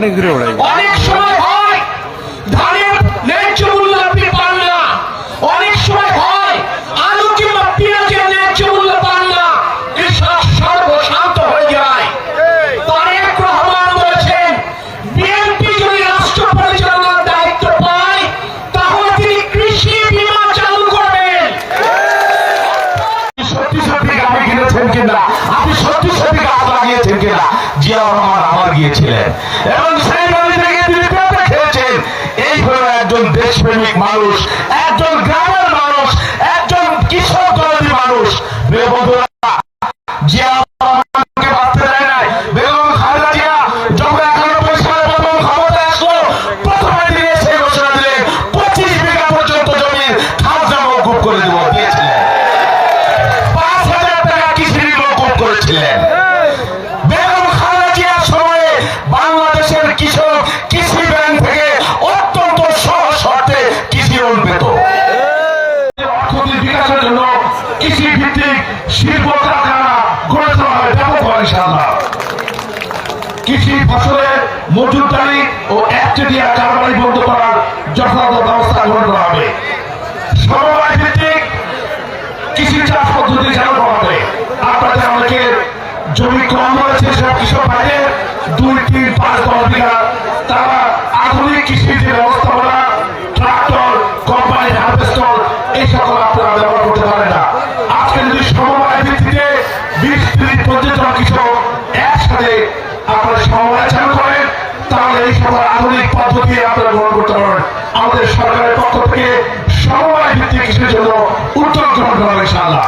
আপনি ঘুরে ওড়াই অনেক সময় হয় ধানের ন্যায্য মূল্য আপনি পান না, অনেক সময় হয় আলু কিংবা পেঁয়াজের ন্যায্য মূল্য পান না, কৃষক সর্বশান্ত হয়ে যায়। তারেক রহমান বলেছেন বিএনপি যদি রাষ্ট্র পরিচালনার দায়িত্ব পায় তাহলে তিনি কৃষি বীমা চালু করবেন। সত্যি সত্যি গাড়ি কিনেছেন কিনা, আপনি সত্যি সত্যি গাছ লাগিয়েছেন কিনা? জিয়া রহমান আমার গিয়েছিলেন এবং সেই বাড়ি থেকে তিনি পেঁপে খেয়েছেন। এই হলো একজন দেশপ্রেমিক মানুষ, একজন গ্রামের মানুষ, একজন কৃষক দলের মানুষ। প্রিয় বন্ধুরা, জিয়া রহমানকে বাঁচতে দেয় নাই। বেগম খালেদা জিয়া যখন 91 সালে প্রথম ক্ষমতায় আসলো, প্রথমে তিনি সেই ঘোষণা দিলেন 25 বিঘা পর্যন্ত জমি খাজনা মওকুফ করে দিয়েছিলেন। 5,000 টাকা কৃষি ঋণ মওকুফ করেছিলেন। বেগম খালেদা জিয়ার সময়ে বাংলাদেশের কৃষক কৃষি ব্যাংক থেকে অত্যন্ত সহজ শর্তে কৃষি ঋণ পেত। অর্থনৈতিক বিকাশের জন্য কৃষি ভিত্তিক শিল্প কারখানা গড়ে তোলা হয় ব্যাপকভাবে ইনশাআল্লাহ। কৃষি ফসলের মজুতদারি ও একচেটিয়া কারবারি বন্ধ করার যথাযথ ব্যবস্থা গ্রহণ করা হবে। সমবায় ভিত্তিক কৃষি চাষ পদ্ধতি চালু করা হবে। আপনাদের অনেকের জমি কম রয়েছে, সব কৃষক ভাইদের 2, 3, 5, 10 বিঘা, তারা আধুনিক কৃষিতে ব্যবস্থাপনা, ট্রাক্টর, কোম্পানি হারভেস্টর এই সকল আপনারা ব্যবহার করতে পারেন না। আজকে যদি সমবায় ভিত্তিতে 20, 30, 25 জন কৃষক একসাথে আপনারা সমবায় চালু করেন তাহলে এই সকল আধুনিক পদ্ধতি আপনারা গ্রহণ করতে পারবেন। আমাদের সরকারের পক্ষ থেকে সমবায় ভিত্তিক কৃষির জন্য উদ্যোগ গ্রহণ করা হবে ইনশাআল্লাহ।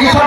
কৃষক